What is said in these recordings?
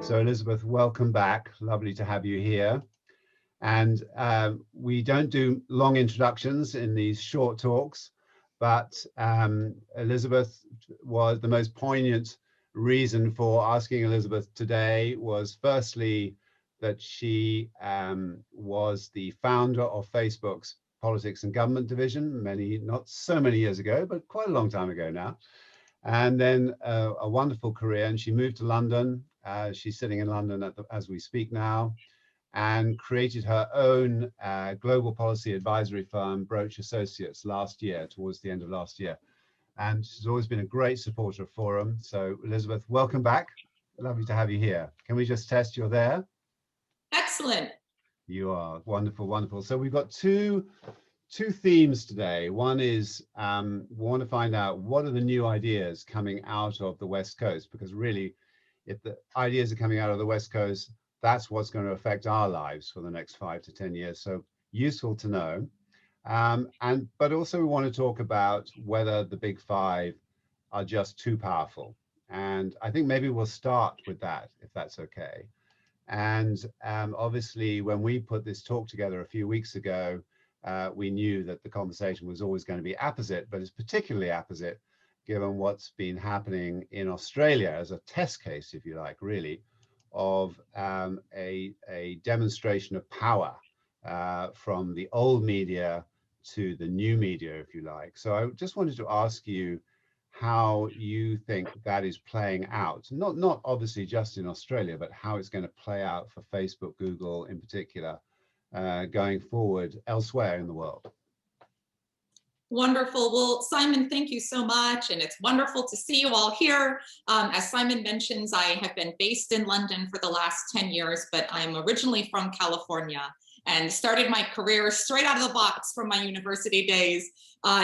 So Elizabeth, welcome back. Lovely to have you here. And we don't do long introductions in these short talks, but Elizabeth was the most poignant reason for asking Elizabeth today was firstly that she was the founder of Facebook's Politics and Government Division not so many years ago, but quite a long time ago now. And then a wonderful career, and she moved to London. She's sitting in London as we speak now, and created her own global policy advisory firm, Brooch Associates, last year, towards the end of last year. And she's always been a great supporter of Forum. So Elizabeth, welcome back. Lovely to have you here. Can we just test you're there? Excellent. You are. Wonderful, wonderful. So we've got two themes today. One is we want to find out what are the new ideas coming out of the West Coast, because really, if the ideas are coming out of the West Coast, that's what's going to affect our lives for the next 5 to 10 years. So useful to know. But also we want to talk about whether the big five are just too powerful. And I think maybe we'll start with that, if that's okay. And obviously, when we put this talk together a few weeks ago, we knew that the conversation was always going to be apposite, but it's particularly apposite given what's been happening in Australia as a test case, if you like, really, of a demonstration of power from the old media to the new media, if you like. So I just wanted to ask you how you think that is playing out, not obviously just in Australia, but how it's going to play out for Facebook, Google in particular, going forward elsewhere in the world. Wonderful. Well, Simon, thank you so much. And it's wonderful to see you all here. As Simon mentions, I have been based in London for the last 10 years, but I'm originally from California and started my career straight out of the box from my university days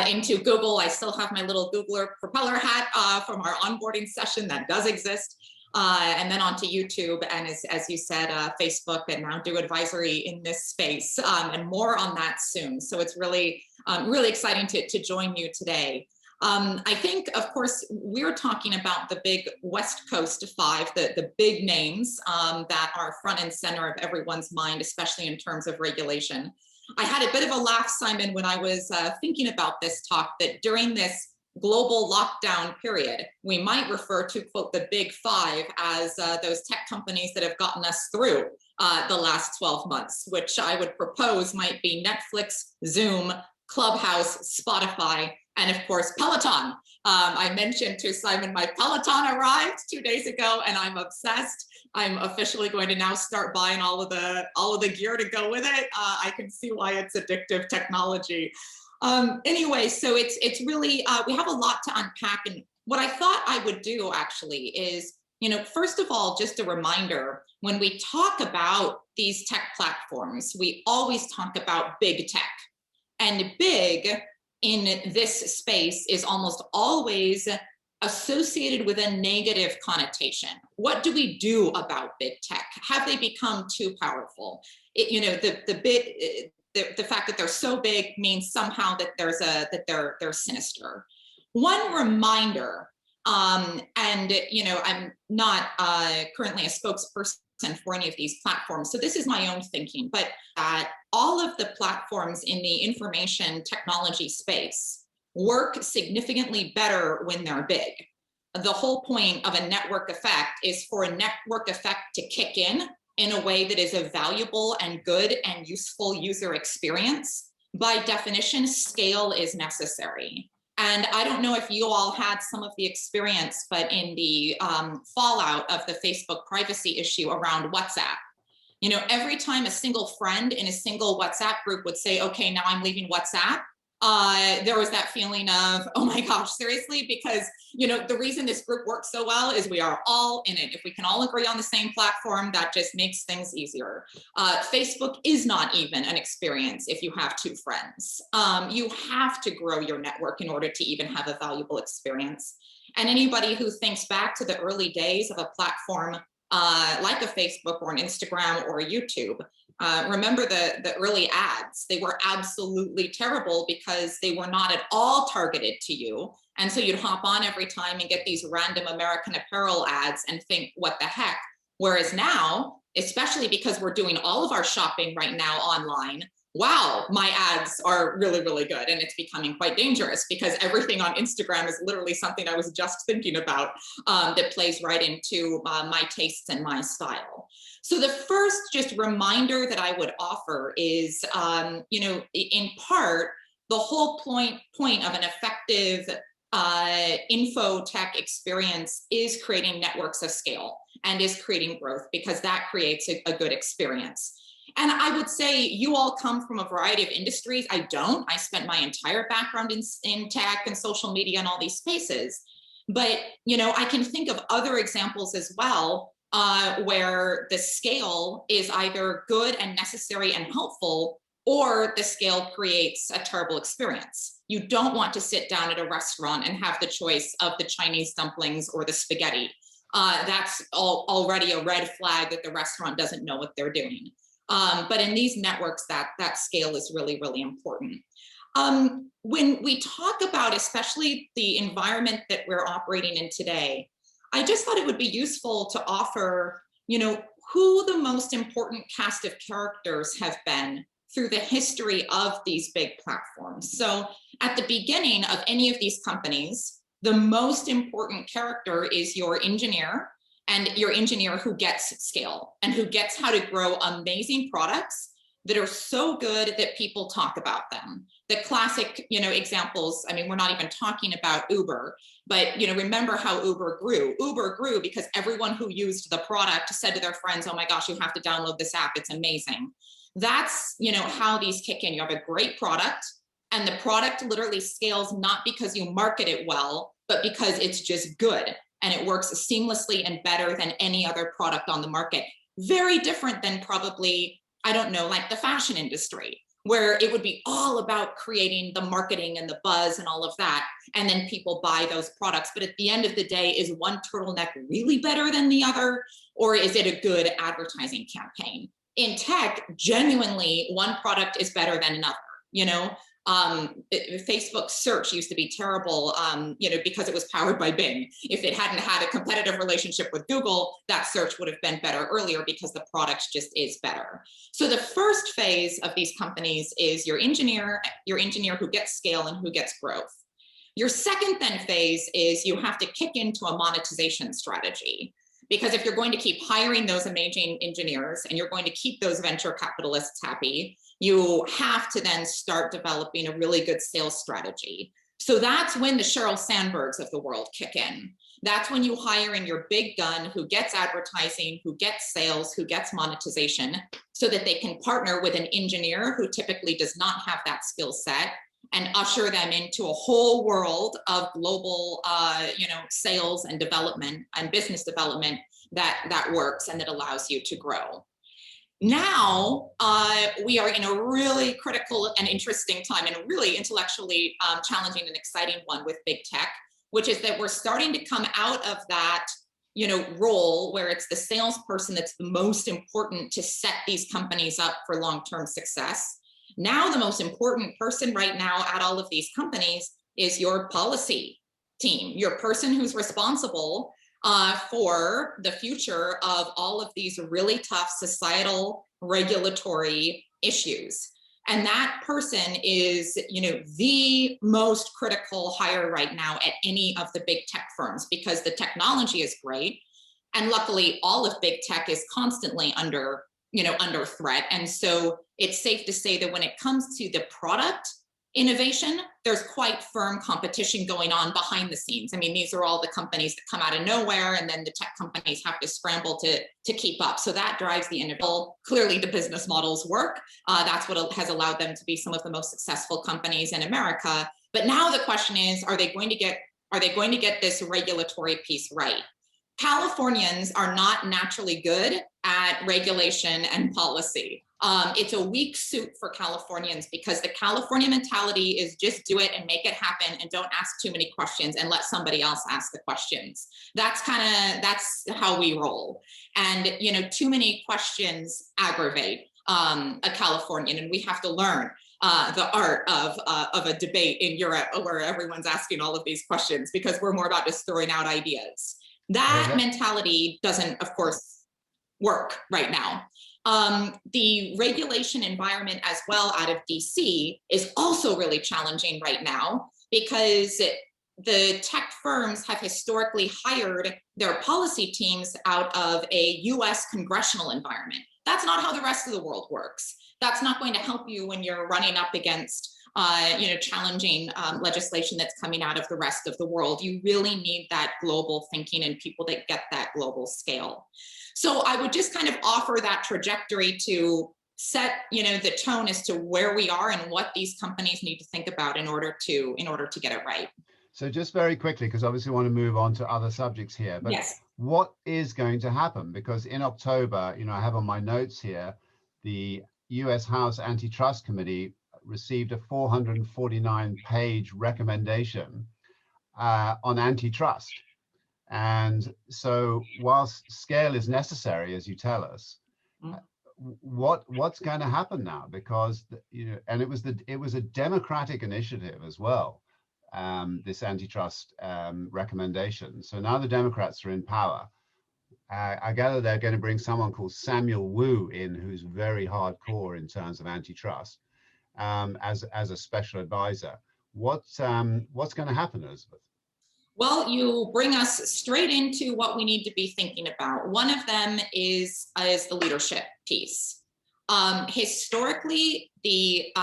into Google. I still have my little Googler propeller hat from our onboarding session that does exist. And then onto YouTube, and as you said, Facebook, and now do advisory in this space, and more on that soon. So it's really, really exciting to join you today. I think, of course, we're talking about the big West Coast five, the big names that are front and center of everyone's mind, especially in terms of regulation. I had a bit of a laugh, Simon, when I was thinking about this talk, that during this global lockdown period, we might refer to, quote, the big five as those tech companies that have gotten us through the last 12 months, which I would propose might be Netflix, Zoom, Clubhouse, Spotify, and of course, Peloton. I mentioned to Simon, my Peloton arrived 2 days ago, and I'm obsessed. I'm officially going to now start buying all of the gear to go with it. I can see why it's addictive technology. Anyway, so it's really, we have a lot to unpack. And what I thought I would do actually is, first of all, just a reminder, when we talk about these tech platforms, we always talk about big tech. And big in this space is almost always associated with a negative connotation. What do we do about big tech? Have they become too powerful? The fact that they're so big means somehow that they're sinister. One reminder, and I'm not currently a spokesperson for any of these platforms, so this is my own thinking, but that all of the platforms in the information technology space work significantly better when they're big. The whole point of a network effect is for a network effect to kick in a way that is a valuable and good and useful user experience. By definition, scale is necessary. And I don't know if you all had some of the experience, but in the fallout of the Facebook privacy issue around WhatsApp, every time a single friend in a single WhatsApp group would say, okay, now I'm leaving WhatsApp, there was that feeling of, oh my gosh, seriously? Because, the reason this group works so well is we are all in it. If we can all agree on the same platform, that just makes things easier. Facebook is not even an experience if you have two friends. You have to grow your network in order to even have a valuable experience. And anybody who thinks back to the early days of a platform like a Facebook or an Instagram or a YouTube, remember the early ads. They were absolutely terrible because they were not at all targeted to you. And so you'd hop on every time and get these random American Apparel ads and think, what the heck? Whereas now, especially because we're doing all of our shopping right now online, wow, my ads are really, really good. And it's becoming quite dangerous because everything on Instagram is literally something I was just thinking about that plays right into my tastes and my style. So the first just reminder that I would offer is, in part, the whole point of an effective info tech experience is creating networks of scale and is creating growth, because that creates a good experience. And I would say you all come from a variety of industries. I don't. I spent my entire background in tech and social media and all these spaces. But, I can think of other examples as well where the scale is either good and necessary and helpful, or the scale creates a terrible experience. You don't want to sit down at a restaurant and have the choice of the Chinese dumplings or the spaghetti. That's already a red flag that the restaurant doesn't know what they're doing. But in these networks, that scale is really, really important. When we talk about especially the environment that we're operating in today, I just thought it would be useful to offer, who the most important cast of characters have been through the history of these big platforms. So at the beginning of any of these companies, the most important character is your engineer, and your engineer who gets scale and who gets how to grow amazing products that are so good that people talk about them. The classic, examples, we're not even talking about Uber, but, remember how Uber grew. Uber grew because everyone who used the product said to their friends, oh my gosh, you have to download this app, it's amazing. That's, how these kick in. You have a great product, and the product literally scales not because you market it well, but because it's just good. And it works seamlessly and better than any other product on the market. Very different than probably, like the fashion industry, where it would be all about creating the marketing and the buzz and all of that. And then people buy those products. But at the end of the day, is one turtleneck really better than the other? Or is it a good advertising campaign? In tech, genuinely, one product is better than another, Facebook search used to be terrible, because it was powered by Bing. If it hadn't had a competitive relationship with Google, that search would have been better earlier because the product just is better. So the first phase of these companies is your engineer who gets scale and who gets growth. Your second then phase is you have to kick into a monetization strategy. Because if you're going to keep hiring those amazing engineers and you're going to keep those venture capitalists happy, you have to then start developing a really good sales strategy. So that's when the Sheryl Sandbergs of the world kick in. That's when you hire in your big gun who gets advertising, who gets sales, who gets monetization, so that they can partner with an engineer who typically does not have that skill set and usher them into a whole world of global, sales and development and business development that works and that allows you to grow. Now, we are in a really critical and interesting time, and a really intellectually challenging and exciting one with big tech, which is that we're starting to come out of that role where it's the salesperson that's the most important to set these companies up for long-term success. Now, the most important person right now at all of these companies is your policy team, your person who's responsible for the future of all of these really tough societal regulatory issues. And that person is, the most critical hire right now at any of the big tech firms, because the technology is great. And luckily, all of big tech is constantly under threat. And so it's safe to say that when it comes to the product innovation, there's quite firm competition going on behind the scenes. These are all the companies that come out of nowhere, and then the tech companies have to scramble to keep up. So that drives the innovation. Clearly, the business models work. That's what has allowed them to be some of the most successful companies in America. But now the question is, are they going to get this regulatory piece right? Californians are not naturally good at regulation and policy. It's a weak suit for Californians, because the California mentality is just do it and make it happen and don't ask too many questions and let somebody else ask the questions. That's how we roll. And, too many questions aggravate a Californian, and we have to learn the art of a debate in Europe where everyone's asking all of these questions, because we're more about just throwing out ideas. That mentality doesn't, of course, work right now. The regulation environment as well out of DC is also really challenging right now because the tech firms have historically hired their policy teams out of a US congressional environment. That's not how the rest of the world works. That's not going to help you when you're running up against challenging legislation that's coming out of the rest of the world. You really need that global thinking and people that get that global scale. So I would just kind of offer that trajectory to set the tone as to where we are and what these companies need to think about in order to get it right. So just very quickly, because obviously we want to move on to other subjects here, but yes, what is going to happen? Because in October, I have on my notes here, the US House Antitrust Committee received a 449-page recommendation on antitrust. And so whilst scale is necessary, as you tell us, what's going to happen now? Because, and it was a democratic initiative as well, this antitrust recommendation. So now the Democrats are in power. I gather they're going to bring someone called Samuel Wu in, who's very hardcore in terms of antitrust, as a special advisor. What's going to happen, Elizabeth? Well, you bring us straight into what we need to be thinking about. One of them is the leadership piece. Historically, the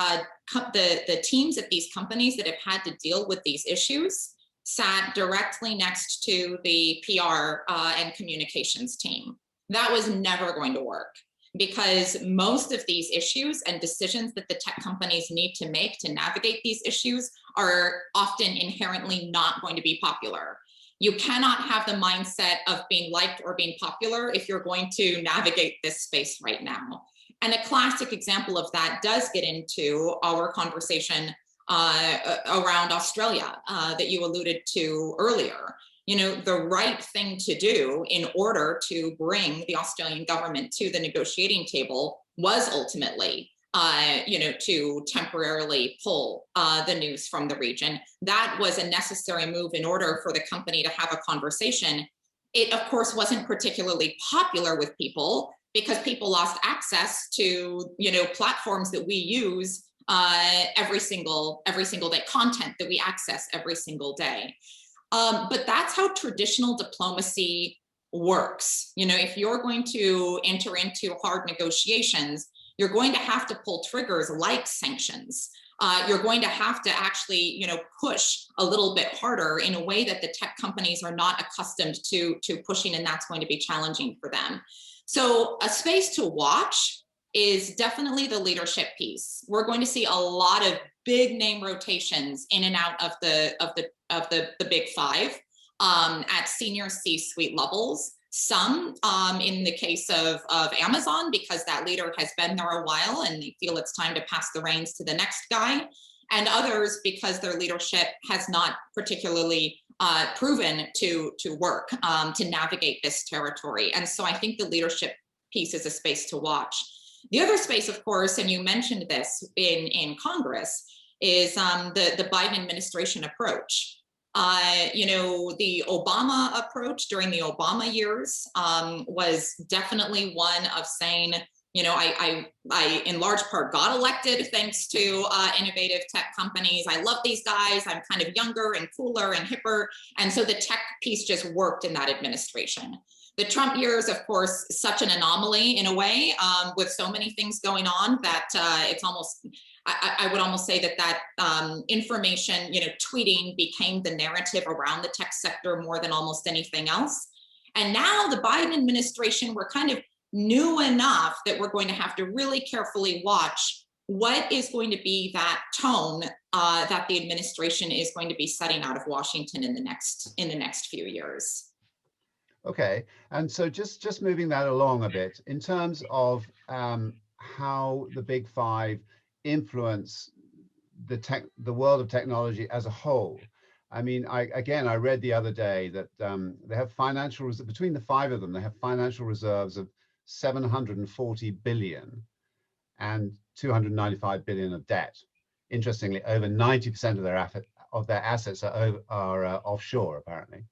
teams at these companies that have had to deal with these issues sat directly next to the PR and communications team. That was never going to work because most of these issues and decisions that the tech companies need to make to navigate these issues are often inherently not going to be popular. You cannot have the mindset of being liked or being popular if you're going to navigate this space right now. And a classic example of that does get into our conversation around Australia that you alluded to earlier. The right thing to do in order to bring the Australian government to the negotiating table was ultimately, to temporarily pull the news from the region. That was a necessary move in order for the company to have a conversation. It, of course, wasn't particularly popular with people because people lost access to, platforms that we use every single day, content that we access every single day. But that's how traditional diplomacy works. If you're going to enter into hard negotiations, you're going to have to pull triggers like sanctions. You're going to have to actually, push a little bit harder in a way that the tech companies are not accustomed to pushing, and that's going to be challenging for them. So a space to watch is definitely the leadership piece. We're going to see a lot of big name rotations in and out of the big five at senior C-suite levels. Some in the case of Amazon, because that leader has been there a while and they feel it's time to pass the reins to the next guy, and others because their leadership has not particularly proven to work to navigate this territory. And so I think the leadership piece is a space to watch. The other space, of course, and you mentioned this in Congress, is the Biden administration approach. The Obama approach during the Obama years was definitely one of saying, I in large part got elected thanks to innovative tech companies. I love these guys. I'm kind of younger and cooler and hipper. And so the tech piece just worked in that administration. The Trump years, of course, such an anomaly in a way, with so many things going on that it's almost, I would almost say that information, tweeting became the narrative around the tech sector more than almost anything else. And now the Biden administration, we're kind of new enough that we're going to have to really carefully watch what is going to be that tone that the administration is going to be setting out of Washington in the next few years. Okay, and so just moving that along a bit in terms of how the big five influence the world of technology as a whole. I mean, I read the other day that they have between the five of them, they have financial reserves of 740 billion and 295 billion of debt. Interestingly, over 90% of their assets are offshore, apparently.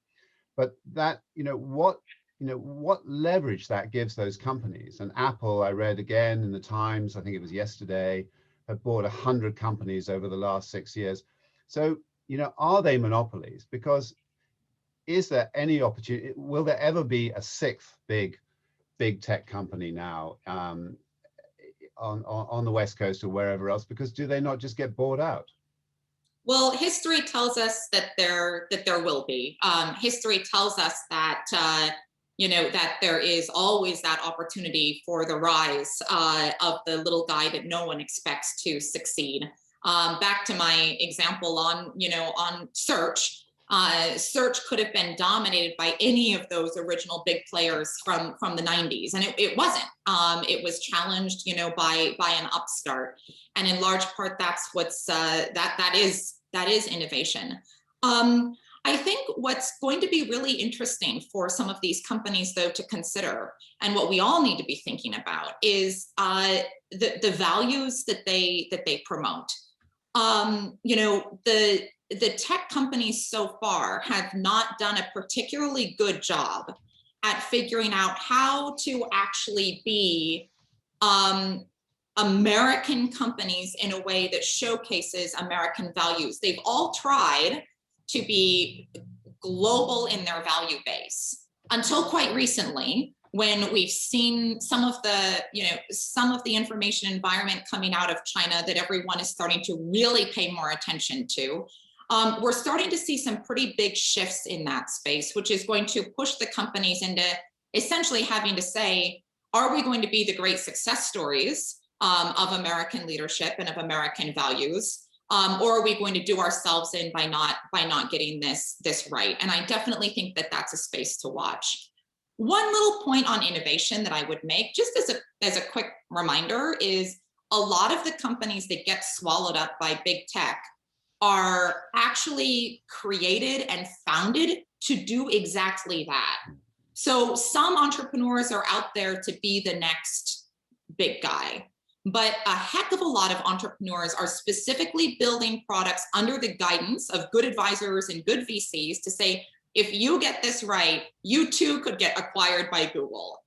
But that, what what leverage that gives those companies. And Apple, I read again in the Times, I think it was yesterday, have bought 100 companies over the last 6 years. So, are they monopolies? Because is there any opportunity? Will there ever be a sixth big tech company now on the West Coast or wherever else? Because do they not just get bought out? Well, history tells us that there will be. History tells us that that there is always that opportunity for the rise of the little guy that no one expects to succeed. Back to my example on search. Search could have been dominated by any of those original big players from the 90s, and it wasn't. It was challenged, by an upstart, and in large part, that's what's that is innovation. I think what's going to be really interesting for some of these companies, though, to consider, and what we all need to be thinking about, is the values that they promote. The tech companies so far have not done a particularly good job at figuring out how to actually be American companies in a way that showcases American values. They've all tried to be global in their value base until quite recently, when we've seen some of the information environment coming out of China that everyone is starting to really pay more attention to. We're starting to see some pretty big shifts in that space, which is going to push the companies into essentially having to say, are we going to be the great success stories of American leadership and of American values? Or are we going to do ourselves in by not getting this right? And I definitely think that that's a space to watch. One little point on innovation that I would make, just as a quick reminder, is a lot of the companies that get swallowed up by big tech are actually created and founded to do exactly that. So some entrepreneurs are out there to be the next big guy, but a heck of a lot of entrepreneurs are specifically building products under the guidance of good advisors and good VCs to say, if you get this right, you too could get acquired by Google.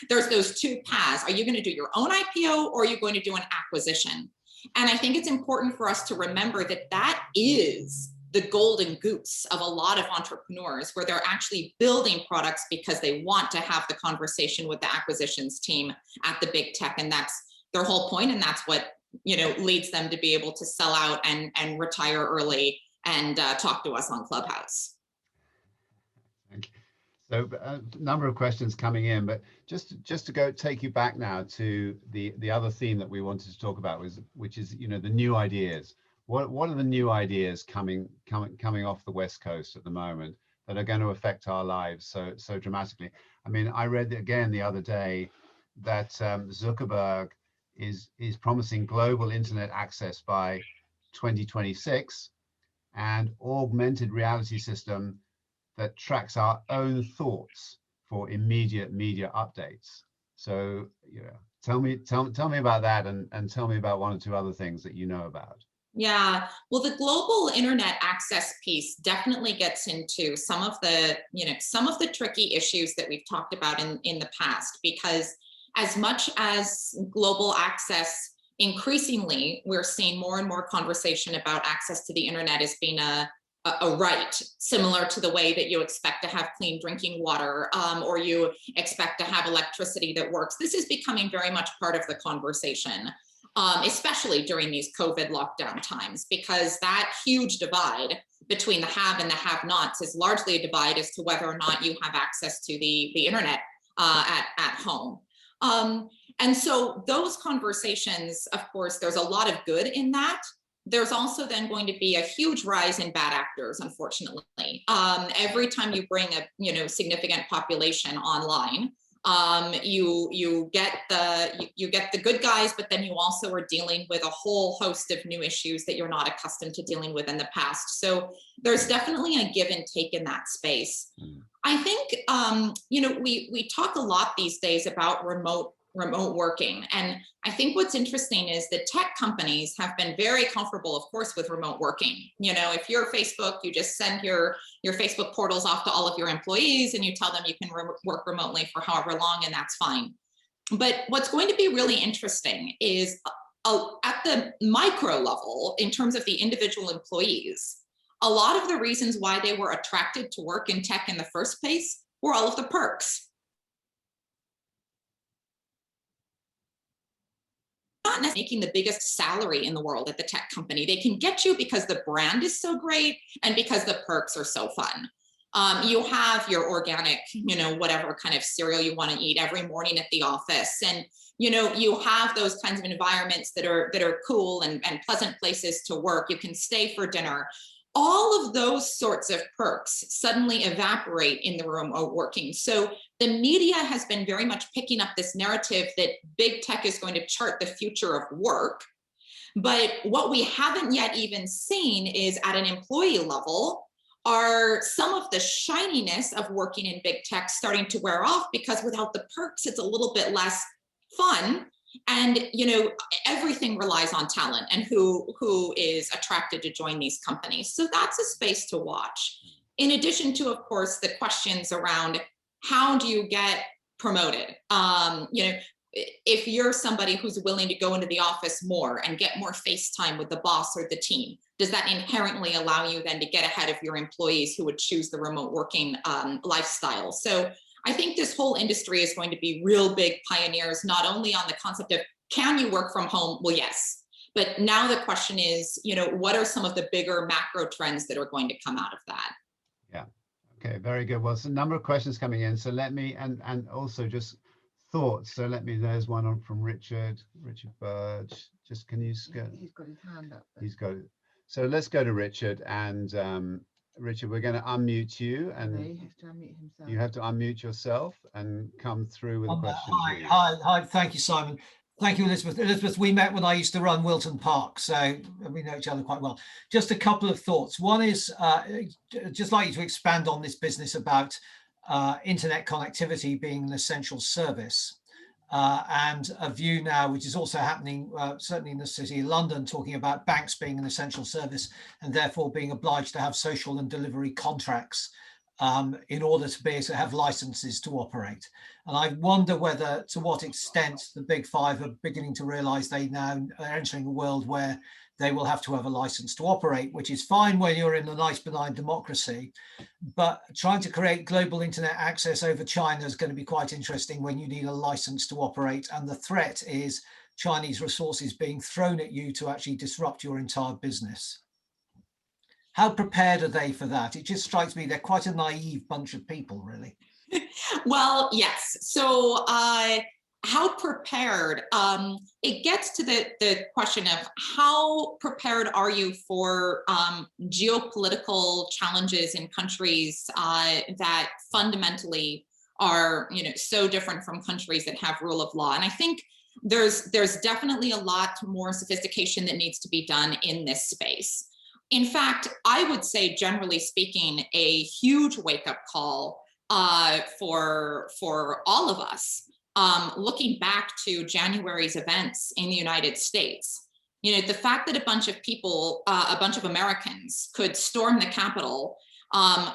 There's those two paths. Are you going to do your own IPO, or are you going to do an acquisition? And I think it's important for us to remember that that is the golden goose of a lot of entrepreneurs, where they're actually building products because they want to have the conversation with the acquisitions team at the big tech. And that's their whole point. And that's what, leads them to be able to sell out and retire early and talk to us on Clubhouse. Thank you. So a number of questions coming in, but just to take you back now to the other theme that we wanted to talk about, which is the new ideas. What are the new ideas coming off the West Coast at the moment that are going to affect our lives so dramatically? I mean, I read again the other day that Zuckerberg is promising global internet access by 2026, and augmented reality system that tracks our own thoughts for immediate media updates. So, tell me about that, and tell me about one or two other things that you know about. Yeah, well, the global internet access piece definitely gets into some of the tricky issues that we've talked about in the past, because as much as global access, increasingly, we're seeing more and more conversation about access to the internet as being a right, similar to the way that you expect to have clean drinking water, or you expect to have electricity that works. This is becoming very much part of the conversation, especially during these COVID lockdown times, because that huge divide between the have and the have-nots is largely a divide as to whether or not you have access to the internet at home. And so those conversations, of course, there's a lot of good in that. There's also then going to be a huge rise in bad actors, unfortunately. Every time you bring a significant population online, you get the good guys, but then you also are dealing with a whole host of new issues that you're not accustomed to dealing with in the past. So there's definitely a give and take in that space. I think we talk a lot these days about remote remote working. And I think what's interesting is that tech companies have been very comfortable, of course, with remote working. You know, if you're Facebook, you just send your Facebook portals off to all of your employees and you tell them you can work remotely for however long, and that's fine. But what's going to be really interesting is at the micro level, in terms of the individual employees, a lot of the reasons why they were attracted to work in tech in the first place were all of the perks. Not necessarily making the biggest salary in the world at the tech company. They can get you because the brand is so great and because the perks are so fun. You have your organic, you know, whatever kind of cereal you want to eat every morning at the office. And, you know, you have those kinds of environments that are cool and pleasant places to work. You can stay for dinner. All of those sorts of perks suddenly evaporate in the remote working. So the media has been very much picking up this narrative that big tech is going to chart the future of work. But what we haven't yet even seen is at an employee level, are some of the shininess of working in big tech starting to wear off, because without the perks, it's a little bit less fun. And, you know, everything relies on talent and who is attracted to join these companies. So that's a space to watch. In addition to, of course, the questions around how do you get promoted? You know, if you're somebody who's willing to go into the office more and get more face time with the boss or the team, does that inherently allow you then to get ahead of your employees who would choose the remote working lifestyle? So I think this whole industry is going to be real big pioneers, not only on the concept of, can you work from home? Well, yes. But now the question is, you know, what are some of the bigger macro trends that are going to come out of that? Yeah. Okay, very good. Well, it's a number of questions coming in. So let me, and also just thoughts. So let me, there's one on from Richard Burge. Just, can you go? He's got his hand up. He's got it. So let's go to Richard, and Richard, we're going to unmute you, and he has to unmute himself. You have to unmute yourself and come through with a question. Hi. Thank you, Simon. Thank you, Elizabeth. Elizabeth, we met when I used to run Wilton Park, so we know each other quite well. Just a couple of thoughts. One is just like you to expand on this business about internet connectivity being an essential service. And a view now, which is also happening, certainly in the city of London, talking about banks being an essential service and therefore being obliged to have social and delivery contracts in order to be able to have licenses to operate. And I wonder whether, to what extent, the big five are beginning to realize they now are entering a world where they will have to have a license to operate, which is fine when you're in a nice benign democracy, but trying to create global internet access over China is going to be quite interesting when you need a license to operate. And the threat is Chinese resources being thrown at you to actually disrupt your entire business. How prepared are they for that? It just strikes me they're quite a naive bunch of people, really. Well, yes. So how prepared? It gets to the question of how prepared are you for geopolitical challenges in countries that fundamentally are, you know, so different from countries that have rule of law. And I think there's definitely a lot more sophistication that needs to be done in this space. In fact, I would say, generally speaking, a huge wake-up call for all of us. Looking back to January's events in the United States, you know, the fact that a bunch of people, a bunch of Americans could storm the Capitol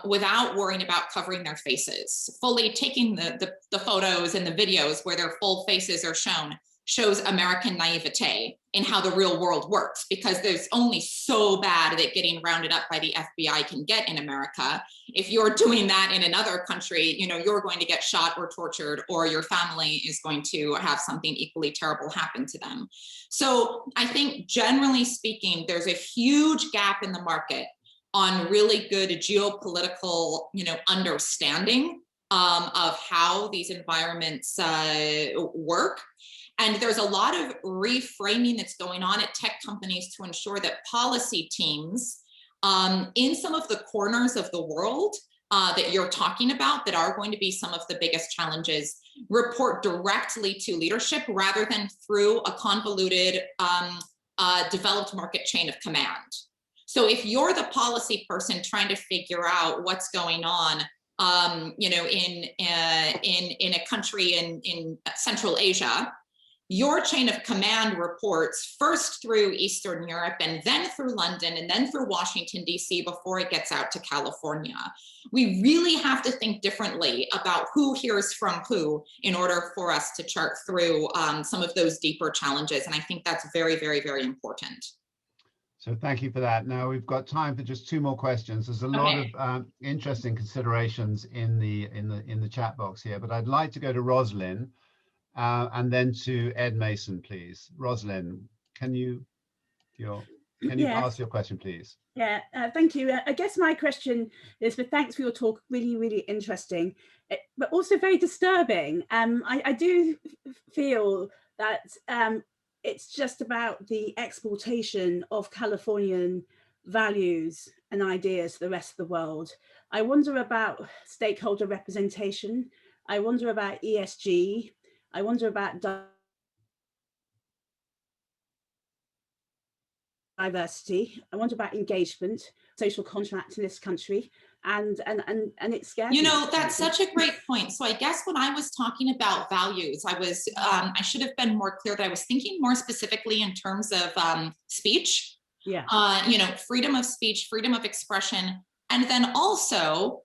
without worrying about covering their faces, fully taking the photos and the videos where their full faces are shown, shows American naivete in how the real world works, because there's only so bad that getting rounded up by the FBI can get in America. If you're doing that in another country, you know, you're going to get shot or tortured, or your family is going to have something equally terrible happen to them. So I think, generally speaking, there's a huge gap in the market on really good geopolitical, you know, understanding of how these environments work. And there's a lot of reframing that's going on at tech companies to ensure that policy teams in some of the corners of the world that you're talking about, that are going to be some of the biggest challenges, report directly to leadership rather than through a convoluted developed market chain of command. So if you're the policy person trying to figure out what's going on you know, in a country in Central Asia, your chain of command reports first through Eastern Europe and then through London and then through Washington, D.C. before it gets out to California. We really have to think differently about who hears from who in order for us to chart through some of those deeper challenges. And I think that's very, very, very important. So thank you for that. Now we've got time for just two more questions. There's a lot of interesting considerations in the chat box here, but I'd like to go to Roslyn and then to Ed Mason, please. Roslyn, can you ask your question, please? Yeah, thank you. I guess my question is, but thanks for your talk, really, really interesting, but also very disturbing. I do feel that it's just about the exportation of Californian values and ideas to the rest of the world. I wonder about stakeholder representation. I wonder about ESG. I wonder about diversity. I wonder about engagement, social contract in this country, and it scares me. You know, that's such a great point. So I guess when I was talking about values, I should have been more clear that I was thinking more specifically in terms of speech. Yeah. You know, freedom of speech, freedom of expression, and then also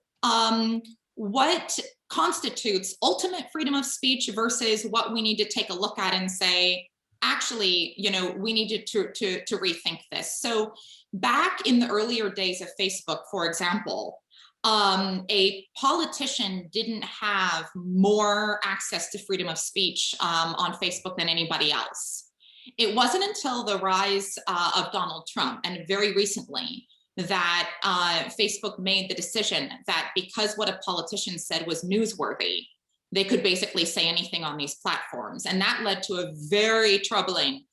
what constitutes ultimate freedom of speech versus what we need to take a look at and say, actually, you know, we needed to rethink this. So back in the earlier days of Facebook, for example, a politician didn't have more access to freedom of speech on Facebook than anybody else. It wasn't until the rise of Donald Trump, and very recently, that Facebook made the decision that because what a politician said was newsworthy, they could basically say anything on these platforms. And that led to a very troubling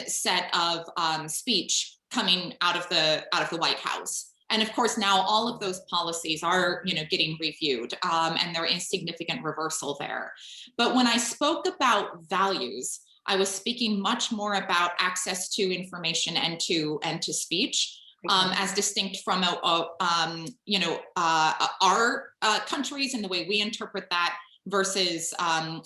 set of speech coming out of the White House. And of course, now all of those policies are, you know, getting reviewed, and there is significant reversal there. But when I spoke about values, I was speaking much more about access to information and to speech. As distinct from you know, our countries and the way we interpret that versus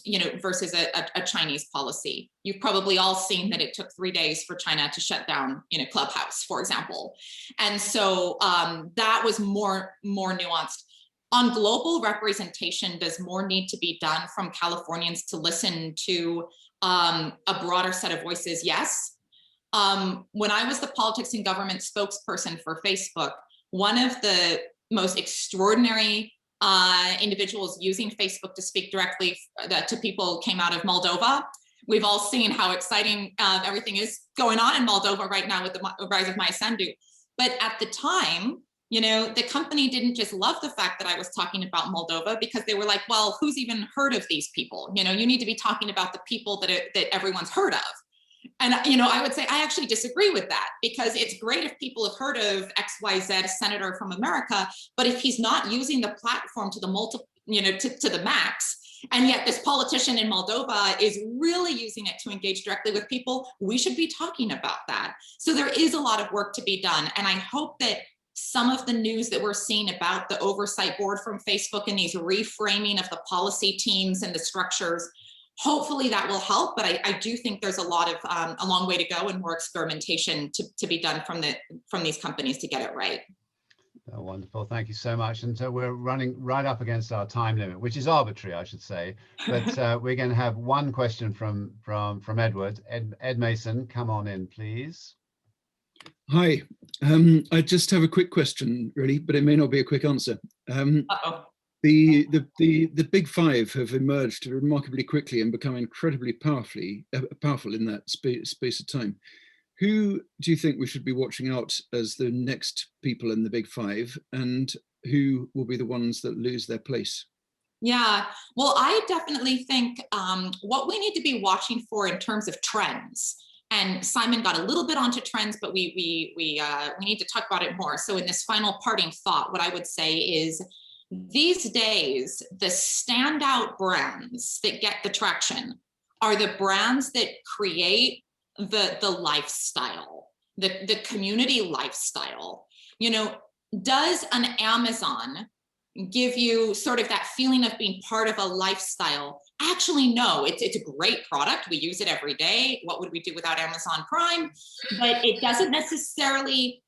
you know, versus a Chinese policy. You've probably all seen that it took 3 days for China to shut down, you know, Clubhouse, for example. And so that was more nuanced. On global representation, does more need to be done from Californians to listen to a broader set of voices? Yes. When I was the politics and government spokesperson for Facebook, one of the most extraordinary individuals using Facebook to speak directly to people came out of Moldova. We've all seen how exciting everything is going on in Moldova right now with the rise of Maya Sandu. But at the time, you know, the company didn't just love the fact that I was talking about Moldova, because they were like, well, who's even heard of these people? You know, you need to be talking about the people that everyone's heard of. And, you know, I would say I actually disagree with that, because it's great if people have heard of XYZ senator from America, but if he's not using the platform to the to the max, and yet this politician in Moldova is really using it to engage directly with people, we should be talking about that. So there is a lot of work to be done. And I hope that some of the news that we're seeing about the oversight board from Facebook and these reframing of the policy teams and the structures, hopefully that will help, but I do think there's a long way to go and more experimentation to be done from these companies to get it right. Oh, wonderful, thank you so much. And so we're running right up against our time limit, which is arbitrary, I should say. But we're going to have one question from Edward. Ed Mason, come on in, please. Hi, I just have a quick question, really, but it may not be a quick answer. The big five have emerged remarkably quickly and become incredibly powerful in that space of time. Who do you think we should be watching out as the next people in the big five, and who will be the ones that lose their place? Yeah, well, I definitely think what we need to be watching for in terms of trends, and Simon got a little bit onto trends, but we need to talk about it more. So in this final parting thought, what I would say is, these days, the standout brands that get the traction are the brands that create the lifestyle, the community lifestyle. You know, does an Amazon, give you sort of that feeling of being part of a lifestyle. Actually, no, it's a great product. We use it every day. What would we do without Amazon Prime? But it doesn't necessarily,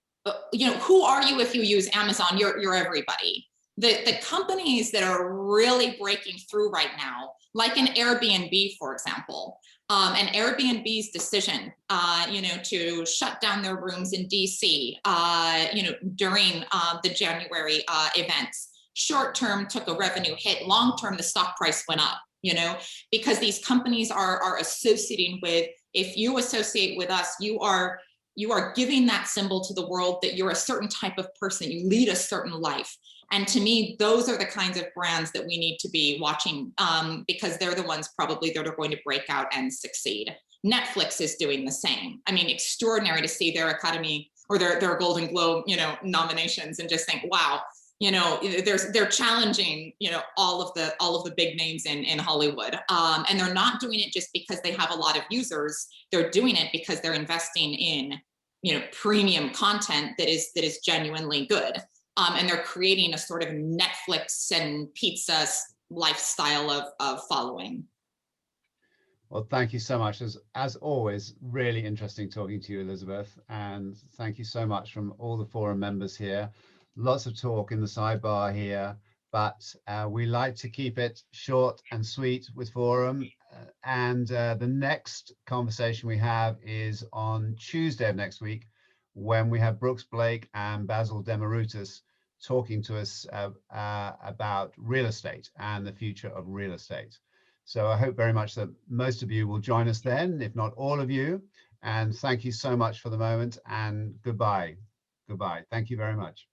who are you if you use Amazon? You're everybody. The companies that are really breaking through right now, like an Airbnb, for example, and Airbnb's decision, to shut down their rooms in DC, during the January events. Short term took a revenue hit. Long term, the stock price went up. Because these companies are associating with. If you associate with us, you are giving that symbol to the world that you're a certain type of person. You lead a certain life. And to me, those are the kinds of brands that we need to be watching, because they're the ones probably that are going to break out and succeed. Netflix is doing the same. I mean, extraordinary to see their Academy or their Golden Globe, nominations, and just think, wow, they're challenging, all of the big names in Hollywood, and they're not doing it just because they have a lot of users. They're doing it because they're investing in, premium content that is genuinely good. And they're creating a sort of Netflix and pizza lifestyle of following. Well, thank you so much. As always, really interesting talking to you, Elizabeth. And thank you so much from all the forum members here. Lots of talk in the sidebar here, but we like to keep it short and sweet with forum. And the next conversation we have is on Tuesday of next week, when we have Brooks Blake and Basil Demarutis talking to us about real estate and the future of real estate. So I hope very much that most of you will join us then, if not all of you. And thank you so much for the moment, and goodbye. Goodbye. Thank you very much.